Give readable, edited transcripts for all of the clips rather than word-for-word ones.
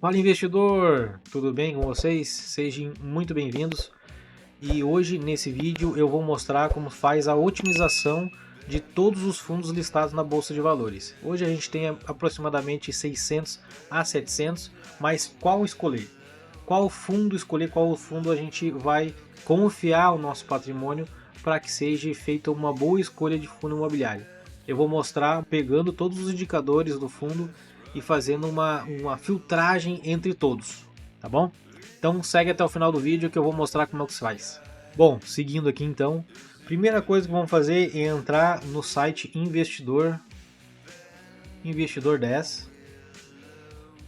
Fala investidor, tudo bem com vocês? Sejam muito bem-vindos. E hoje nesse vídeo eu vou mostrar como faz a otimização de todos os fundos listados na Bolsa de Valores. Hoje a gente tem aproximadamente 600 a 700, mas qual escolher? Qual fundo escolher? Qual fundo a gente vai confiar o nosso patrimônio para que seja feita uma boa escolha de fundo imobiliário? Eu vou mostrar pegando todos os indicadores do fundo e fazendo uma filtragem entre todos, tá bom? Então segue até o final do vídeo que eu vou mostrar como é que se faz. Bom, seguindo aqui então, primeira coisa que vamos fazer é entrar no site Investidor 10.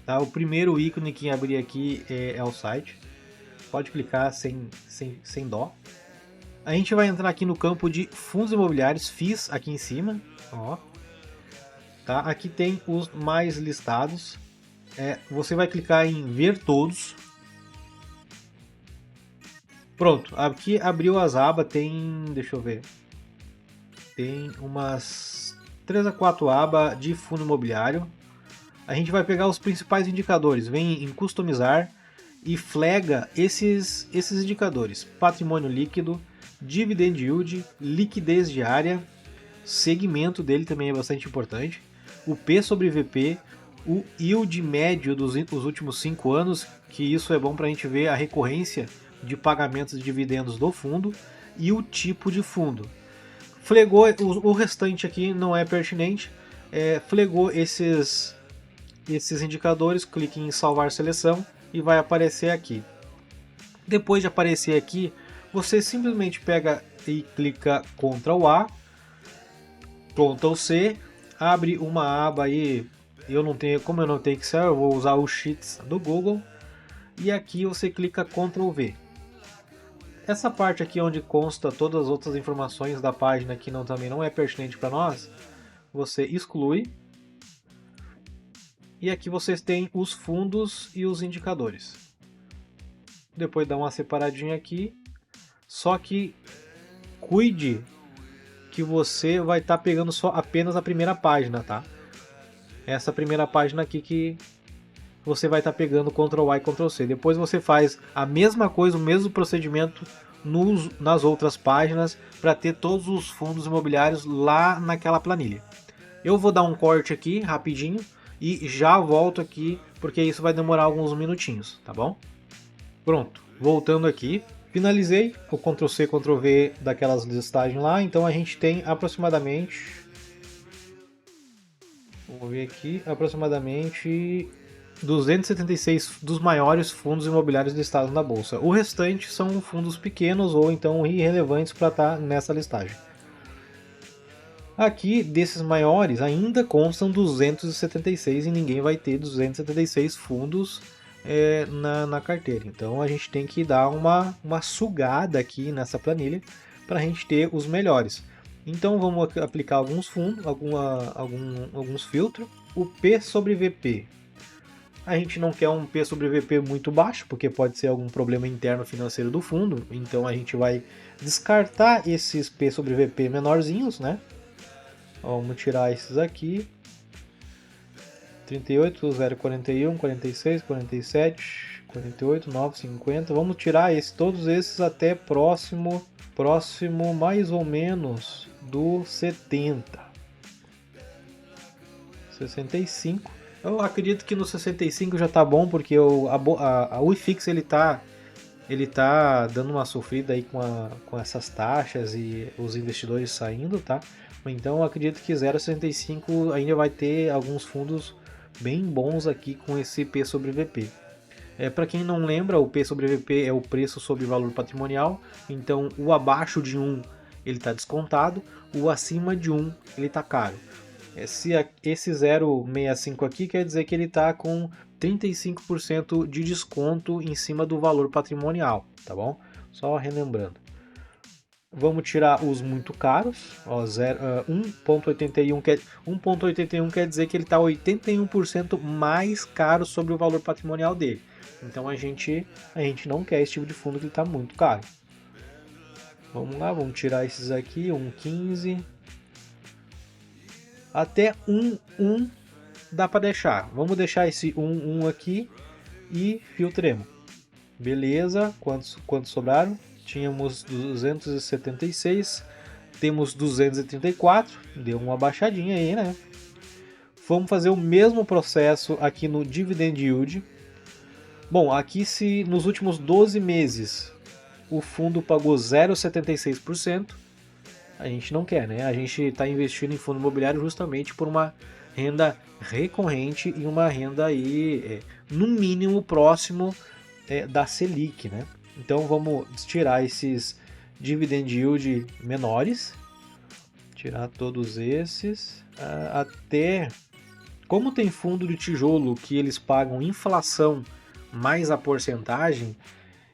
Tá? O primeiro ícone que abrir aqui é o site. Pode clicar sem dó. A gente vai entrar aqui no campo de fundos imobiliários, FIIs aqui em cima, ó. Tá? Aqui tem os mais listados. Você vai clicar em ver todos. Pronto, aqui abriu as abas, deixa eu ver, tem umas 3 a 4 abas de fundo imobiliário. A gente vai pegar os principais indicadores, vem em customizar e flaga esses indicadores: patrimônio líquido, dividend yield, liquidez diária, segmento dele também é bastante importante, o P sobre VP, o yield médio dos últimos 5 anos, que isso é bom para a gente ver a recorrência de pagamentos de dividendos do fundo, e o tipo de fundo. Flegou o restante aqui não é pertinente, flegou esses indicadores, clique em salvar seleção e vai aparecer aqui. Depois de aparecer aqui, você simplesmente pega e clica Ctrl A, Ctrl C, abre uma aba aí. Como eu não tenho Excel, eu vou usar o Sheets do Google, e aqui você clica Ctrl V. Essa parte aqui onde consta todas as outras informações da página que também não é pertinente para nós, você exclui. E aqui vocês têm os fundos e os indicadores. Depois dá uma separadinha aqui. Só que cuide que você vai estar pegando apenas a primeira página, tá? Essa primeira página aqui que você vai estar pegando Ctrl A e Ctrl C. Depois você faz a mesma coisa, o mesmo procedimento nas outras páginas para ter todos os fundos imobiliários lá naquela planilha. Eu vou dar um corte aqui rapidinho e já volto aqui porque isso vai demorar alguns minutinhos, tá bom? Pronto, voltando aqui, finalizei o Ctrl C, Ctrl V daquelas listagens lá, então a gente tem aproximadamente, vamos ver aqui, aproximadamente 276 dos maiores fundos imobiliários listados na bolsa. O restante são fundos pequenos ou então irrelevantes para estar nessa listagem. Aqui, desses maiores, ainda constam 276 e ninguém vai ter 276 fundos na carteira. Então a gente tem que dar uma sugada aqui nessa planilha para a gente ter os melhores. Então vamos aplicar alguns fundos, alguns filtros. O P sobre VP. A gente não quer um P sobre VP muito baixo, porque pode ser algum problema interno financeiro do fundo. Então a gente vai descartar esses P sobre VP menorzinhos, né? Vamos tirar esses aqui. 38, 0, 41, 46, 47, 48, 9, 50. Vamos tirar todos esses até próximo mais ou menos do 70. 65. Eu acredito que no 65 já tá bom, porque a UIFIX ele tá dando uma sofrida aí com essas taxas e os investidores saindo, tá? Então eu acredito que 0,65 ainda vai ter alguns fundos bem bons aqui com esse P sobre VP. Para quem não lembra, o P sobre VP é o preço sobre valor patrimonial, então o abaixo de 1 ele está descontado, o acima de 1 ele está caro. Esse 0,65 aqui quer dizer que ele está com 35% de desconto em cima do valor patrimonial, tá bom? Só relembrando. Vamos tirar os muito caros, 1,81 quer dizer que ele está 81% mais caro sobre o valor patrimonial dele. Então a gente não quer esse tipo de fundo que está muito caro. Vamos lá, vamos tirar esses aqui, 1,15 até 1,1 dá para deixar. Vamos deixar esse 1,1 aqui. e filtremos. Beleza, quantos sobraram? Tínhamos 276, temos 234, deu uma baixadinha aí, né? Vamos fazer o mesmo processo aqui no Dividend Yield. Bom, aqui se nos últimos 12 meses o fundo pagou 0,76%, a gente não quer, né? A gente está investindo em fundo imobiliário justamente por uma renda recorrente e uma renda aí, no mínimo, próximo da Selic, né? Então vamos tirar esses dividend yield menores, tirar todos esses, até... Como tem fundo de tijolo que eles pagam inflação mais a porcentagem,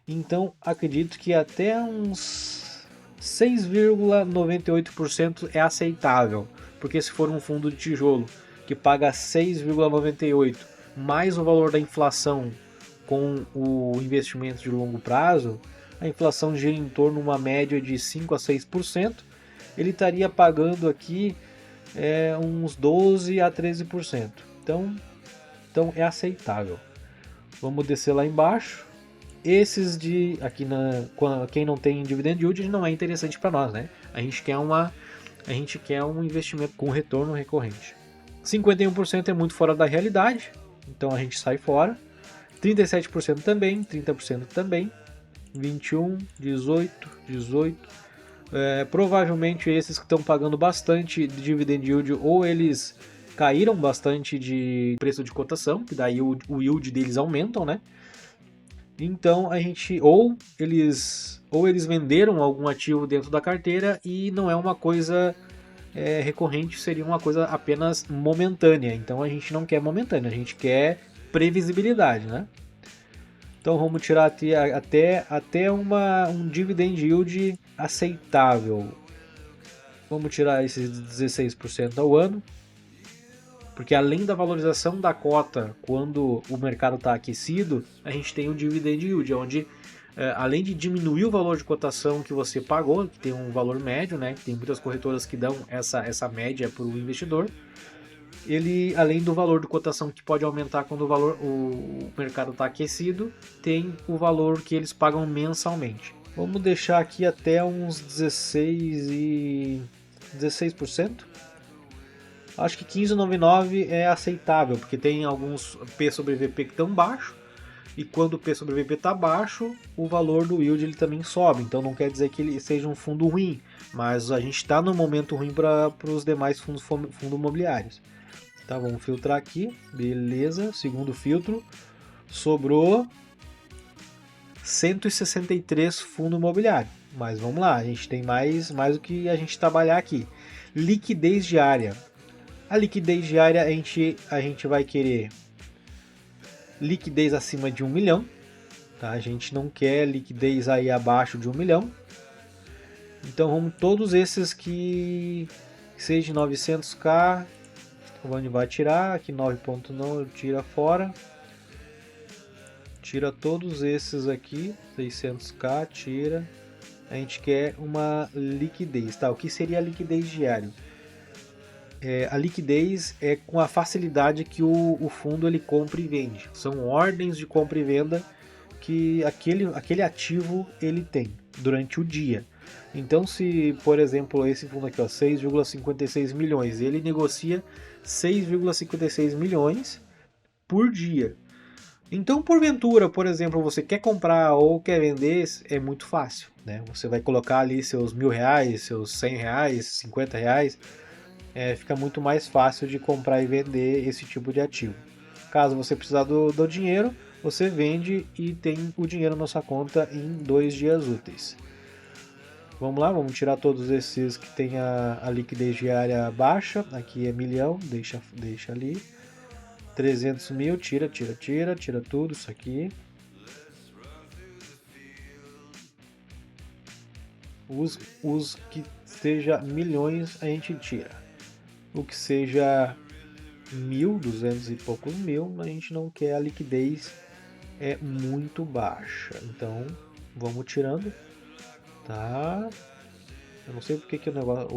então acredito que até uns 6,98% é aceitável. Porque se for um fundo de tijolo que paga 6,98% mais o valor da inflação com o investimento de longo prazo, a inflação gira em torno de uma média de 5 a 6%, ele estaria pagando aqui uns 12 a 13%. Então é aceitável. Vamos descer lá embaixo. Esses de aqui quem não tem dividend yield não é interessante para nós, né? A gente quer um investimento com retorno recorrente. 51% é muito fora da realidade, então a gente sai fora. 37% também, 30% também, 21, 18, 18. Provavelmente esses que estão pagando bastante de dividend yield, ou eles caíram bastante de preço de cotação, que daí o yield deles aumentam, né? Então a gente ou eles venderam algum ativo dentro da carteira e não é uma coisa recorrente, seria uma coisa apenas momentânea. Então a gente não quer momentânea, a gente quer previsibilidade, né? Então vamos tirar até um dividend yield aceitável. Vamos tirar esses 16% ao ano, porque além da valorização da cota quando o mercado está aquecido, a gente tem o dividend yield, onde além de diminuir o valor de cotação que você pagou, que tem um valor médio, né? Tem muitas corretoras que dão essa média para o investidor. Ele, além do valor de cotação que pode aumentar quando o mercado está aquecido, tem o valor que eles pagam mensalmente. Vamos deixar aqui até uns 16%. Acho que 15,99 é aceitável, porque tem alguns P sobre VP que estão baixos, e quando o P sobre VP está baixo, o valor do yield ele também sobe. Então não quer dizer que ele seja um fundo ruim, mas a gente está num momento ruim para os demais fundos imobiliários. Tá, vamos filtrar aqui, beleza, segundo filtro, sobrou 163 fundo imobiliário, mas vamos lá, a gente tem mais do que a gente trabalhar aqui. Liquidez diária, a liquidez diária a gente vai querer liquidez acima de 1 milhão, tá? A gente não quer liquidez aí abaixo de 1 milhão, então vamos todos esses que seja 900k, onde vai tirar, aqui 9.9 tira fora, tira todos esses aqui, 600k, tira, a gente quer uma liquidez, tá? O que seria a liquidez diária? A liquidez é com a facilidade que o fundo ele compra e vende, são ordens de compra e venda que aquele ativo ele tem durante o dia. Então se, por exemplo, esse fundo aqui, 6,56 milhões, ele negocia 6,56 milhões por dia. Então, porventura, por exemplo, você quer comprar ou quer vender, é muito fácil, né? Você vai colocar ali seus R$1.000, seus R$100, R$50, fica muito mais fácil de comprar e vender esse tipo de ativo. Caso você precisar do dinheiro, você vende e tem o dinheiro na sua conta em 2 dias úteis. Vamos lá, vamos tirar todos esses que tem a liquidez diária baixa. Aqui é milhão, deixa ali. 300 mil, tira tudo isso aqui. Os que seja milhões a gente tira. O que seja 1.200 e poucos mil, a gente não quer, a liquidez é muito baixa. Então vamos tirando, tá? Eu não sei porque que o negócio,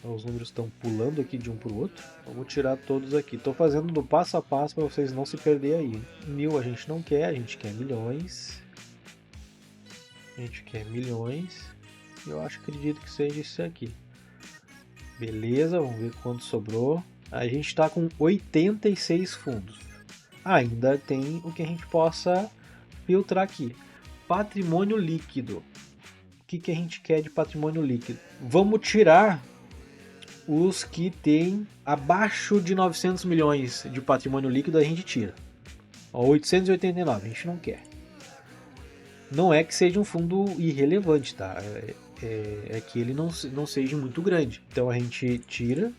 os números estão pulando aqui de um para o outro. Vamos tirar todos aqui. Estou fazendo do passo a passo para vocês não se perderem aí. 1000 a gente não quer, a gente quer milhões. A gente quer milhões. Eu acredito que seja isso aqui. Beleza, vamos ver quanto sobrou. A gente está com 86 fundos. Ainda tem o que a gente possa filtrar aqui. Patrimônio líquido. O que a gente quer de patrimônio líquido? Vamos tirar os que tem abaixo de 900 milhões de patrimônio líquido, a gente tira. 889, a gente não quer. Não é que seja um fundo irrelevante, tá? É que ele não seja muito grande. Então a gente tira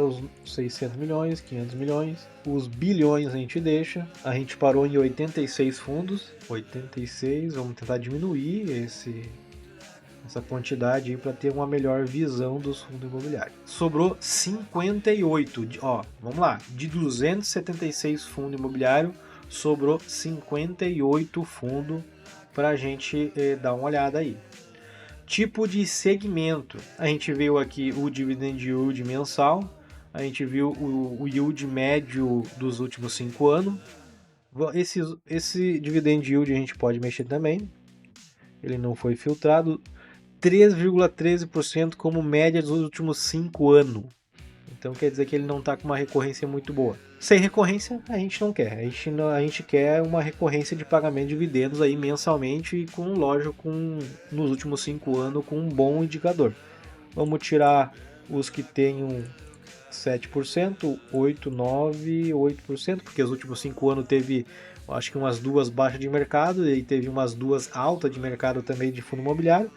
os 600 milhões, 500 milhões, os bilhões a gente deixa. A gente parou em 86 fundos, 86, vamos tentar diminuir essa quantidade aí para ter uma melhor visão dos fundos imobiliários. Sobrou 58, ó, vamos lá, de 276 fundos imobiliários, sobrou 58 fundos para a gente dar uma olhada aí. Tipo de segmento, a gente viu aqui o dividend yield mensal, a gente viu o yield médio dos últimos 5 anos. Esse dividend yield a gente pode mexer também, ele não foi filtrado. 3,13% como média dos últimos 5 anos. Então quer dizer que ele não está com uma recorrência muito boa. Sem recorrência, a gente não quer. A gente quer uma recorrência de pagamento de dividendos aí mensalmente e com, lógico, nos últimos 5 anos com um bom indicador. Vamos tirar os que tenham 7%, 8%, 9%, 8%, porque os últimos 5 anos teve, acho que umas 2 baixas de mercado e teve umas 2 altas de mercado também de fundo imobiliário.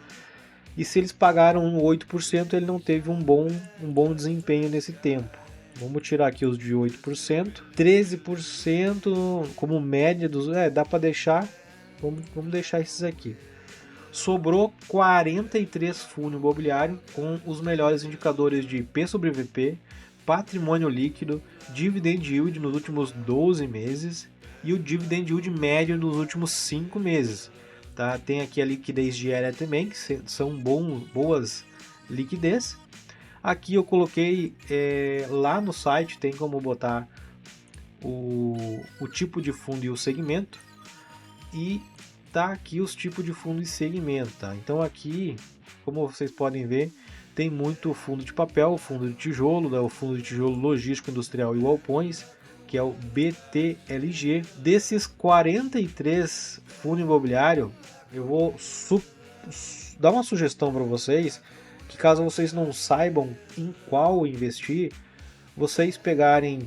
E se eles pagaram 8%, ele não teve um bom desempenho nesse tempo. Vamos tirar aqui os de 8%. 13% como média dos... dá para deixar. Vamos deixar esses aqui. Sobrou 43 fundos imobiliários com os melhores indicadores de P sobre VP, patrimônio líquido, dividend yield nos últimos 12 meses e o dividend yield médio nos últimos 5 meses. Tá? Tem aqui a liquidez diária também, que são boas liquidez. Aqui eu coloquei lá no site, tem como botar o tipo de fundo e o segmento. E tá aqui os tipos de fundo e segmento. Tá? Então aqui, como vocês podem ver, tem muito fundo de papel, fundo de tijolo, o fundo de tijolo logístico industrial e galpões, que é o BTLG. Desses 43 fundos imobiliários, eu vou dar uma sugestão para vocês, que caso vocês não saibam em qual investir, vocês pegarem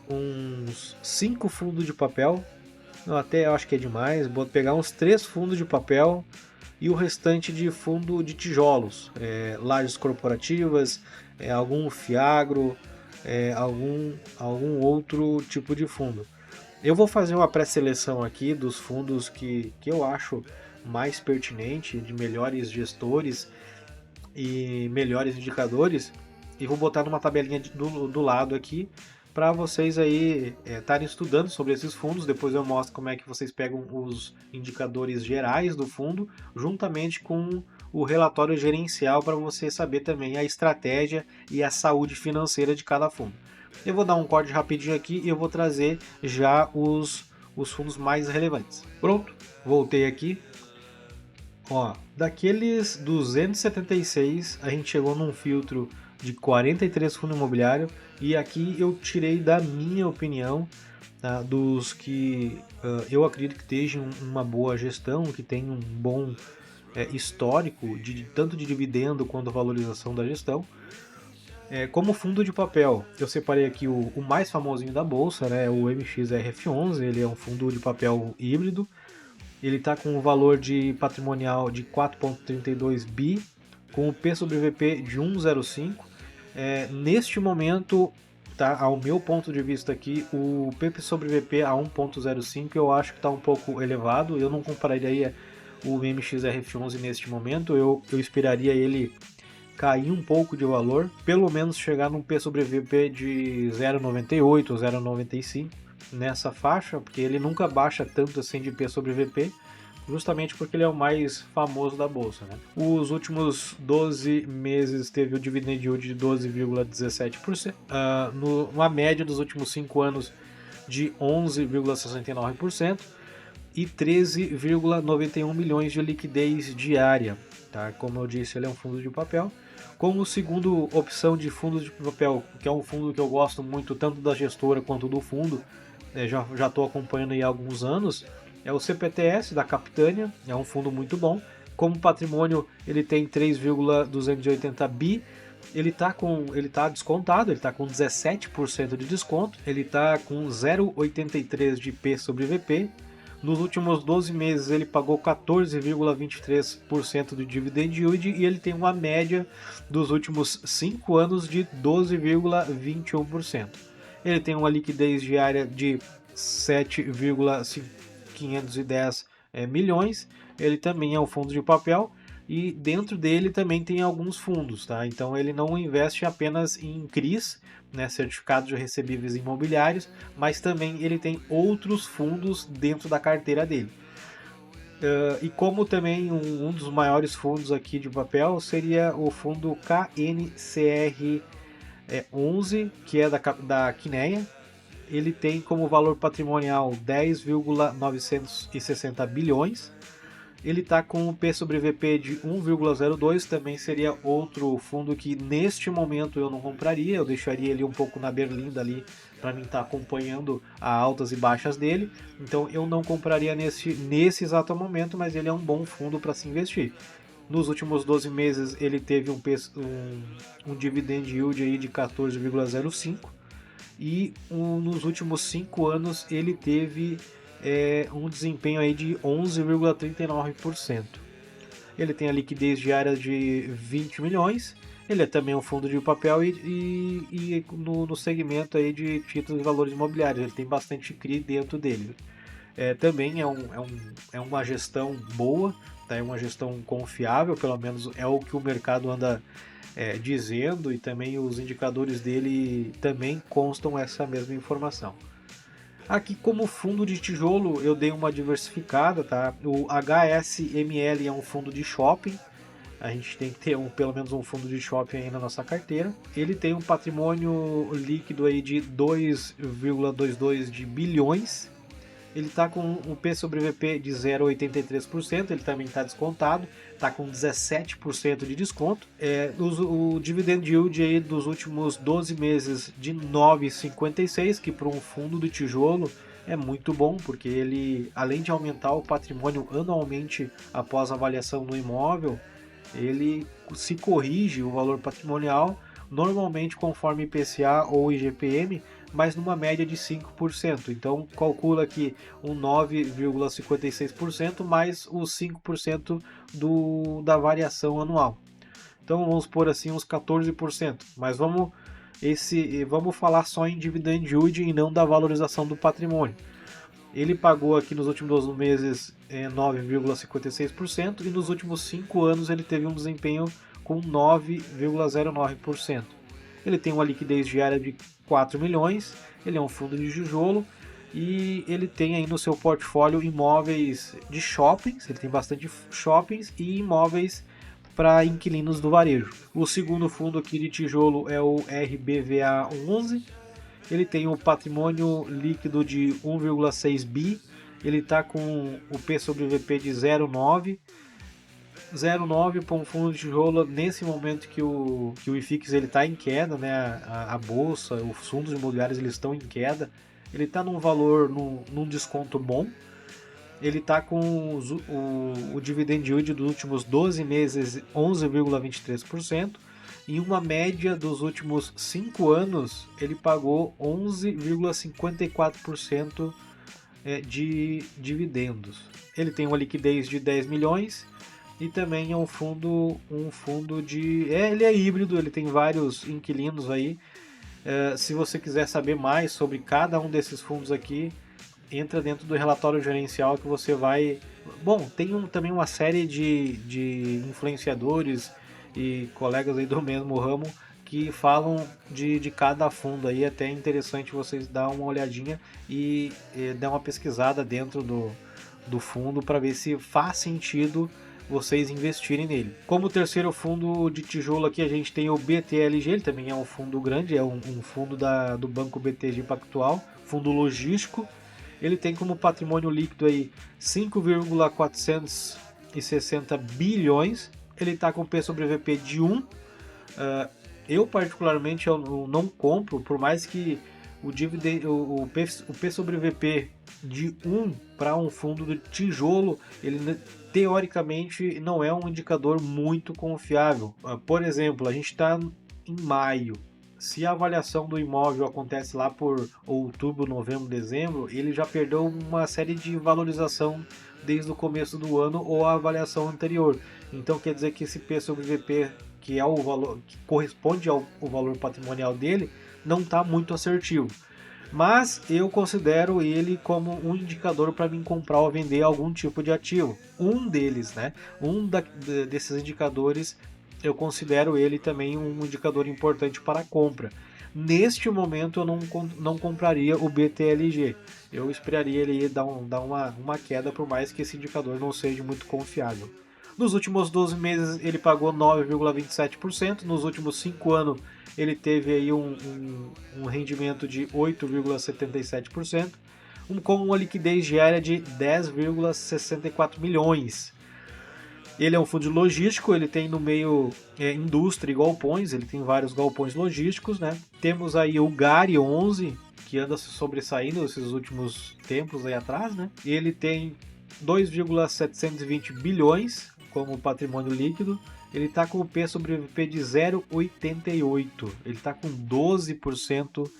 uns 5 fundos de papel, até eu acho que é demais, vou pegar uns 3 fundos de papel e o restante de fundo de tijolos, lajes corporativas, algum fiagro, algum outro tipo de fundo. Eu vou fazer uma pré-seleção aqui dos fundos que eu acho mais pertinente, de melhores gestores e melhores indicadores, e vou botar numa tabelinha do lado aqui para vocês aí estarem estudando sobre esses fundos. Depois eu mostro como é que vocês pegam os indicadores gerais do fundo juntamente com o relatório gerencial para você saber também a estratégia e a saúde financeira de cada fundo. Eu vou dar um corte rapidinho aqui e eu vou trazer já os fundos mais relevantes. Pronto, voltei aqui. Ó, daqueles 276, a gente chegou num filtro de 43 fundos imobiliários e aqui eu tirei da minha opinião, tá, dos que eu acredito que estejam uma boa gestão, que tem um bom histórico, tanto de dividendo quanto valorização da gestão. Como fundo de papel, eu separei aqui o mais famosinho da bolsa, né, o MXRF11, ele é um fundo de papel híbrido. Ele está com um valor de patrimonial de 4,32 bi, com o P sobre VP de 1,05. Neste momento, tá, ao meu ponto de vista aqui, o P sobre VP a 1,05 eu acho que está um pouco elevado. Eu não compararia o MXRF11 neste momento, eu esperaria ele cair um pouco de valor, pelo menos chegar num P sobre VP de 0,98 ou 0,95. Nessa faixa, porque ele nunca baixa tanto assim de P sobre VP, justamente porque ele é o mais famoso da bolsa, né? Os últimos 12 meses teve o dividend yield de 12,17%, uma média dos últimos 5 anos de 11,69% e 13,91 milhões de liquidez diária. Tá? Como eu disse, ele é um fundo de papel. Como segundo opção de fundos de papel, que é um fundo que eu gosto muito, tanto da gestora quanto do fundo, já estou acompanhando aí há alguns anos, é o CPTS da Capitânia, é um fundo muito bom. Como patrimônio, ele tem 3,280 bi. Ele tá descontado, ele está com 17% de desconto, ele está com 0,83 de P sobre VP. Nos últimos 12 meses ele pagou 14,23% de dividend yield e ele tem uma média dos últimos 5 anos de 12,21%. Ele tem uma liquidez diária de 7,510 milhões. Ele também é um fundo de papel e dentro dele também tem alguns fundos, tá? Então ele não investe apenas em CRIs, né, certificados de recebíveis imobiliários, mas também ele tem outros fundos dentro da carteira dele. E como também um dos maiores fundos aqui de papel seria o fundo KNCR11, que é da Quineia. Ele tem como valor patrimonial 10,960 bilhões. Ele está com um P sobre VP de 1,02, também seria outro fundo que neste momento eu não compraria, eu deixaria ele um pouco na berlinda ali para mim estar acompanhando as altas e baixas dele. Então eu não compraria nesse exato momento, mas ele é um bom fundo para se investir. Nos últimos 12 meses ele teve um dividend yield aí de 14,05 e nos últimos 5 anos ele teve um desempenho aí de 11,39%. Ele tem a liquidez diária de 20 milhões. Ele é também um fundo de papel e no segmento aí de títulos e valores imobiliários. Ele tem bastante CRI dentro dele. Também é uma gestão boa, tá? É uma gestão confiável, pelo menos é o que o mercado anda dizendo, e também os indicadores dele também constam essa mesma informação. Aqui como fundo de tijolo eu dei uma diversificada, tá? O HSML é um fundo de shopping. A gente tem que ter pelo menos um fundo de shopping aí na nossa carteira. Ele tem um patrimônio líquido aí de 2,22 de bilhões. Ele está com um P sobre VP de 0,83%, ele também está descontado, está com 17% de desconto. O dividend yield aí dos últimos 12 meses de 9,56, que para um fundo de tijolo é muito bom, porque ele, além de aumentar o patrimônio anualmente após a avaliação do imóvel, ele se corrige o valor patrimonial, normalmente conforme IPCA ou IGPM, mas numa média de 5%. Então calcula aqui um 9,56% mais os 5% da variação anual. Então vamos por assim uns 14%. Mas vamos falar só em dividend yield e não da valorização do patrimônio. Ele pagou aqui nos últimos 12 meses 9,56% e nos últimos 5 anos ele teve um desempenho com 9,09%. Ele tem uma liquidez diária de 4 milhões, ele é um fundo de tijolo e ele tem aí no seu portfólio imóveis de shoppings, ele tem bastante shoppings e imóveis para inquilinos do varejo. O segundo fundo aqui de tijolo é o RBVA11, ele tem um patrimônio líquido de 1,6 bi, ele está com o P sobre VP de 0,9. 0,9 para um fundo de tijolo nesse momento que o IFIX está em queda, né? A bolsa, os fundos imobiliários eles estão em queda. Ele está num valor, num desconto bom. Ele está com o dividend yield dos últimos 12 meses 11,23%. Em uma média dos últimos 5 anos, ele pagou 11,54% de dividendos. Ele tem uma liquidez de 10 milhões e também é um fundo de... ele é híbrido, ele tem vários inquilinos aí. Se você quiser saber mais sobre cada um desses fundos aqui, entra dentro do relatório gerencial que você vai... Bom, tem também uma série de influenciadores e colegas aí do mesmo ramo que falam de cada fundo aí. É até interessante vocês dar uma olhadinha e dar uma pesquisada dentro do fundo para ver se faz sentido vocês investirem nele. Como terceiro fundo de tijolo aqui a gente tem o BTLG, ele também é um fundo grande, é um fundo do Banco BTG Pactual, fundo logístico. Ele tem como patrimônio líquido aí 5,460 bilhões. Ele está com P sobre VP de 1. Eu particularmente eu não compro, por mais que o P sobre VP de 1 para um fundo de tijolo, ele teoricamente não é um indicador muito confiável. Por exemplo, a gente está em maio. Se a avaliação do imóvel acontece lá por outubro, novembro, dezembro, ele já perdeu uma série de valorização desde o começo do ano ou a avaliação anterior. Então quer dizer que esse P sobre VP, que é o valor que corresponde ao valor patrimonial dele, não está muito assertivo. Mas eu considero ele como um indicador para mim comprar ou vender algum tipo de ativo. Um deles, né? Desses indicadores, eu considero ele também um indicador importante para a compra. Neste momento eu não compraria o BTLG. Eu esperaria ele dar uma queda, por mais que esse indicador não seja muito confiável. Nos últimos 12 meses ele pagou 9,27%, nos últimos 5 anos ele teve aí um rendimento de 8,77%, com uma liquidez diária de 10,64 milhões. Ele é um fundo logístico, ele tem no meio indústria e galpões, ele tem vários galpões logísticos, né? Temos aí o GARI 11, que anda se sobressaindo esses últimos tempos aí atrás, né? Ele tem 2,720 bilhões como patrimônio líquido. Ele está com o P sobre VP de 0,88. Ele está com 12%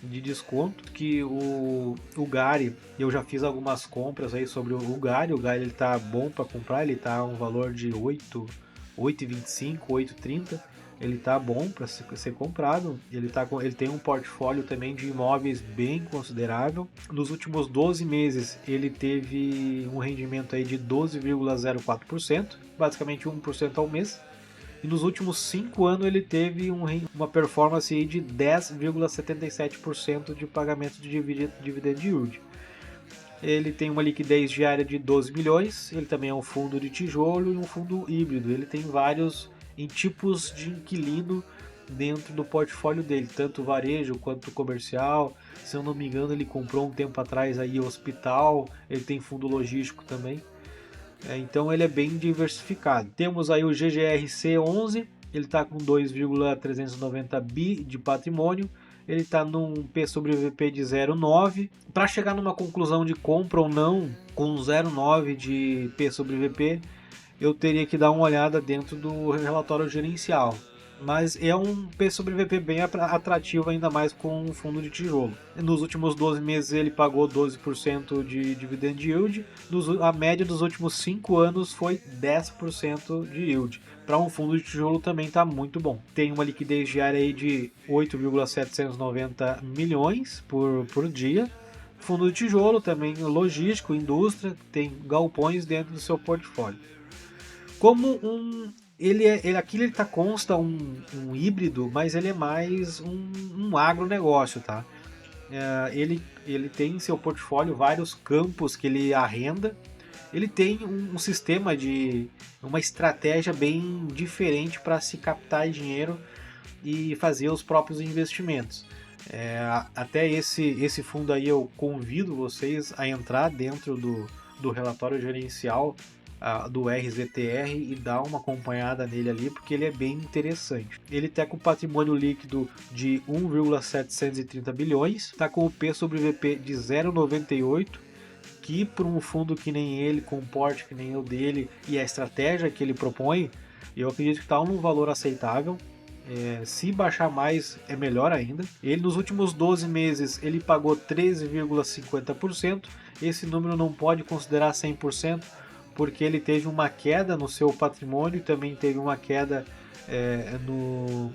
de desconto, que o GARI, eu já fiz algumas compras aí sobre o GARI. O GARI ele tá bom para comprar, ele tá um valor de 8,25, 8,30. Ele tá bom para ser comprado. Ele tem um portfólio também de imóveis bem considerável. Nos últimos 12 meses ele teve um rendimento aí de 12,04%, basicamente 1% ao mês. E nos últimos 5 anos ele teve uma performance aí de 10,77% de pagamento de dividend yield. Ele tem uma liquidez diária de 12 milhões, ele também é um fundo de tijolo e um fundo híbrido. Ele tem vários tipos de inquilino dentro do portfólio dele, tanto varejo quanto comercial. Se eu não me engano, ele comprou um tempo atrás aí hospital, ele tem fundo logístico também. Então ele é bem diversificado. Temos aí o GGRC11, ele está com 2,390 bi de patrimônio, ele está num P sobre VP de 0,9. Para chegar numa conclusão de compra ou não com 0,9 de P sobre VP, eu teria que dar uma olhada dentro do relatório gerencial. Mas é um P sobre VP bem atrativo, ainda mais com um fundo de tijolo. Nos últimos 12 meses ele pagou 12% de dividend yield, a média dos últimos 5 anos foi 10% de yield. Para um fundo de tijolo também está muito bom. Tem uma liquidez diária aí de 8,790 milhões por dia. Fundo de tijolo também logístico, indústria, tem galpões dentro do seu portfólio. Como aqui ele consta um híbrido, mas ele é mais um agronegócio, tá? Ele tem em seu portfólio vários campos que ele arrenda. Ele tem um sistema uma estratégia bem diferente para se captar dinheiro e fazer os próprios investimentos. Até esse fundo aí eu convido vocês a entrar dentro do relatório gerencial do RZTR e dar uma acompanhada nele ali, porque ele é bem interessante. Ele está com patrimônio líquido de 1,730 bilhões, está com o P sobre VP de 0,98, que para um fundo que nem ele, com o porte que nem o dele e a estratégia que ele propõe, eu acredito que está num valor aceitável. Se baixar mais é melhor ainda. Ele nos últimos 12 meses ele pagou 13,50%. Esse número não pode considerar 100%, porque ele teve uma queda no seu patrimônio e também teve uma queda no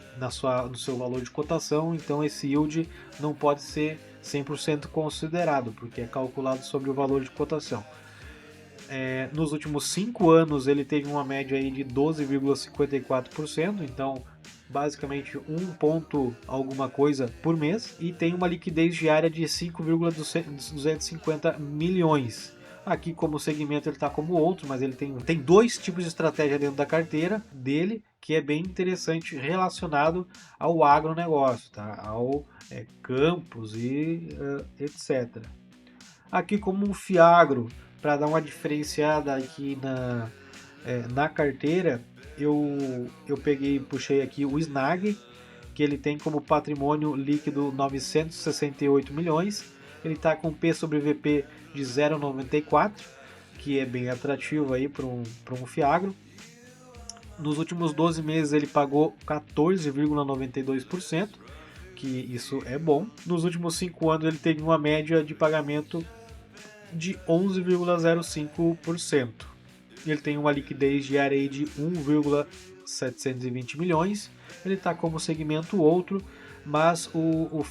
seu valor de cotação. Então esse yield não pode ser 100% considerado, porque é calculado sobre o valor de cotação. Nos últimos 5 anos ele teve uma média aí de 12,54%, então basicamente 1 ponto alguma coisa por mês, e tem uma liquidez diária de 5,250 milhões. Aqui como segmento ele está como outro, mas ele tem dois tipos de estratégia dentro da carteira dele, que é bem interessante relacionado ao agronegócio, tá? Ao campos e etc. Aqui como um Fiagro, para dar uma diferenciada aqui na carteira, eu peguei e puxei aqui o Snag, que ele tem como patrimônio líquido 968 milhões. Ele está com P sobre VP de 0,94, que é bem atrativo aí para um Fiagro. Nos últimos 12 meses ele pagou 14,92%, que isso é bom. Nos últimos 5 anos ele teve uma média de pagamento de 11,05%. Ele tem uma liquidez diária aí de 1,720 milhões. Ele está como segmento outro, mas o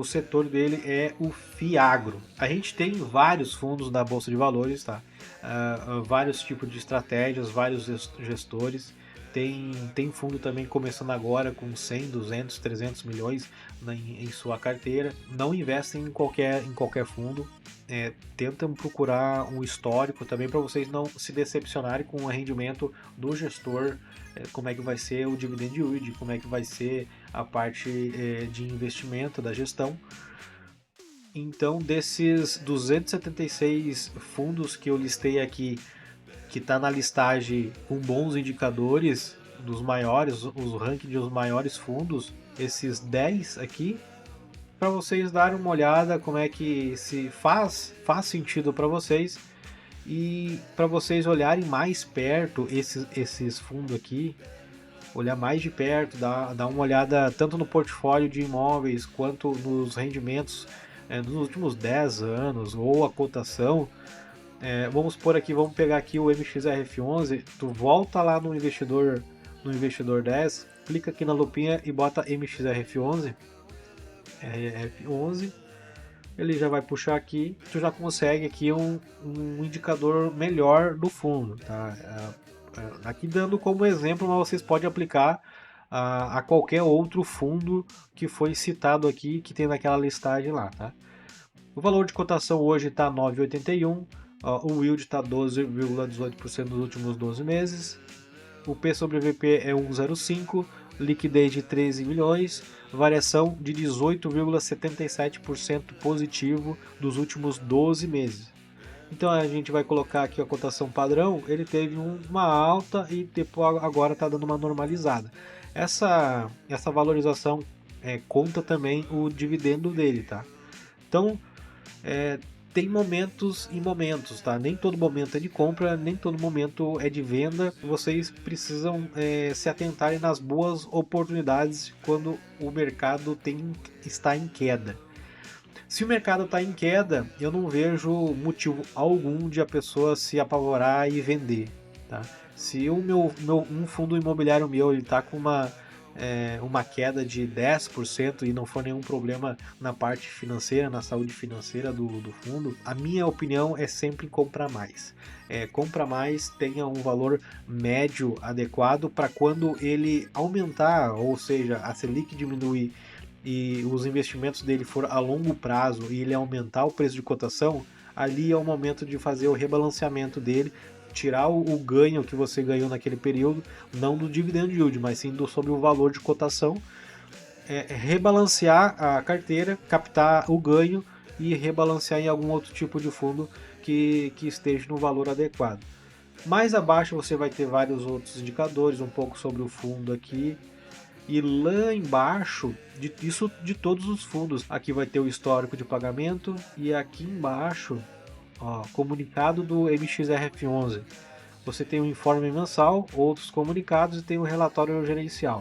setor dele é o Fiagro. A gente tem vários fundos da Bolsa de Valores, tá? Vários tipos de estratégias, vários gestores. Tem fundo também começando agora com 100, 200, 300 milhões em sua carteira. Não investem em qualquer fundo. Tentam procurar um histórico também para vocês não se decepcionarem com o rendimento do gestor, como é que vai ser o dividend yield, como é que vai ser a parte de investimento da gestão. Então, desses 276 fundos que eu listei aqui, que está na listagem com bons indicadores dos maiores, os rankings dos maiores fundos, esses 10 aqui, para vocês darem uma olhada como é que se faz sentido para vocês e para vocês olharem mais perto esses fundos aqui, olhar mais de perto, dar uma olhada tanto no portfólio de imóveis quanto nos rendimentos dos últimos 10 anos ou a cotação. Vamos por aqui, vamos pegar aqui o MXRF11, tu volta lá no investidor 10, clica aqui na lupinha e bota MXRF11, RF11, ele já vai puxar aqui, tu já consegue aqui um indicador melhor do fundo, tá? Aqui dando como exemplo, mas vocês podem aplicar a qualquer outro fundo que foi citado aqui, que tem naquela listagem lá, tá? O valor de cotação hoje está 9,81, o yield está 12,18% nos últimos 12 meses, o P sobre VP é 1,05, liquidez de 13 milhões, variação de 18,77% positivo dos últimos 12 meses. Então a gente vai colocar aqui a cotação padrão, ele teve uma alta e depois agora está dando uma normalizada. Essa valorização conta também o dividendo dele, tá? Então tem momentos e momentos, tá? Nem todo momento é de compra, nem todo momento é de venda. Vocês precisam se atentarem nas boas oportunidades quando o mercado está em queda. Se o mercado está em queda, eu não vejo motivo algum de a pessoa se apavorar e vender, tá? Se um fundo imobiliário meu está com uma queda de 10% e não for nenhum problema na parte financeira, na saúde financeira do fundo, a minha opinião é sempre comprar mais. Compra mais, tenha um valor médio adequado para quando ele aumentar, ou seja, a Selic diminuir e os investimentos dele for a longo prazo e ele aumentar o preço de cotação, ali é o momento de fazer o rebalanceamento dele, tirar o ganho que você ganhou naquele período, não do dividend yield, mas sim sobre o valor de cotação, rebalancear a carteira, captar o ganho e rebalancear em algum outro tipo de fundo que esteja no valor adequado. Mais abaixo você vai ter vários outros indicadores, um pouco sobre o fundo aqui. E lá embaixo, isso de todos os fundos, aqui vai ter o histórico de pagamento e aqui embaixo, comunicado do MXRF11. Você tem um informe mensal, outros comunicados e tem o relatório gerencial.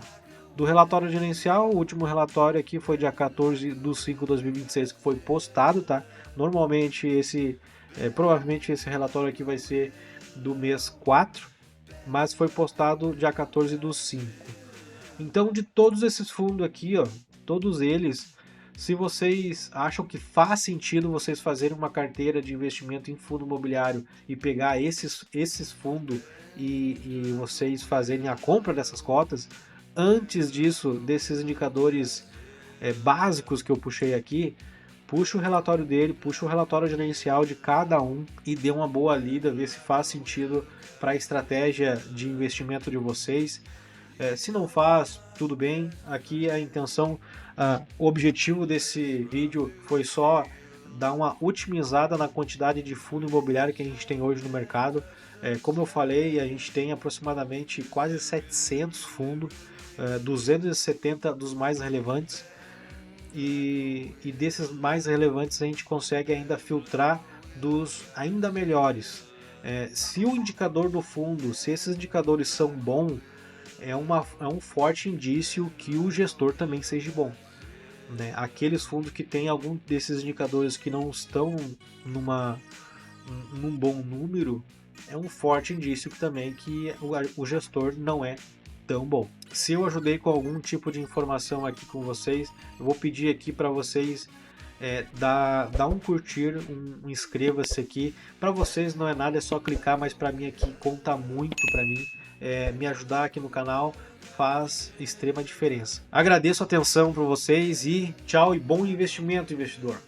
Do relatório gerencial, o último relatório aqui foi dia 14 de 5 de 2026 que foi postado, tá? Normalmente provavelmente esse relatório aqui vai ser do mês 4, mas foi postado dia 14 do 5. Então, de todos esses fundos aqui, todos eles, se vocês acham que faz sentido vocês fazerem uma carteira de investimento em fundo imobiliário e pegar esses fundos e vocês fazerem a compra dessas cotas, antes disso, desses indicadores básicos que eu puxei aqui, puxa o relatório dele, puxa o relatório gerencial de cada um e dê uma boa lida, ver se faz sentido para a estratégia de investimento de vocês. Se não faz, tudo bem. Aqui a intenção, o objetivo desse vídeo foi só dar uma otimizada na quantidade de fundo imobiliário que a gente tem hoje no mercado. Como eu falei, a gente tem aproximadamente quase 700 fundos, 270 dos mais relevantes. E desses mais relevantes a gente consegue ainda filtrar dos ainda melhores. Se o indicador do fundo, se esses indicadores são bons, é um forte indício que o gestor também seja bom. Né? Aqueles fundos que têm algum desses indicadores que não estão num bom número, é um forte indício também que o gestor não é tão bom. Se eu ajudei com algum tipo de informação aqui com vocês, eu vou pedir aqui para vocês dar um curtir, um inscreva-se aqui. Para vocês não é nada, é só clicar, mas para mim aqui conta muito para mim. Me ajudar aqui no canal faz extrema diferença. Agradeço a atenção para vocês e tchau e bom investimento, investidor.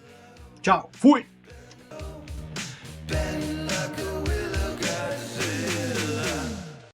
Tchau, fui!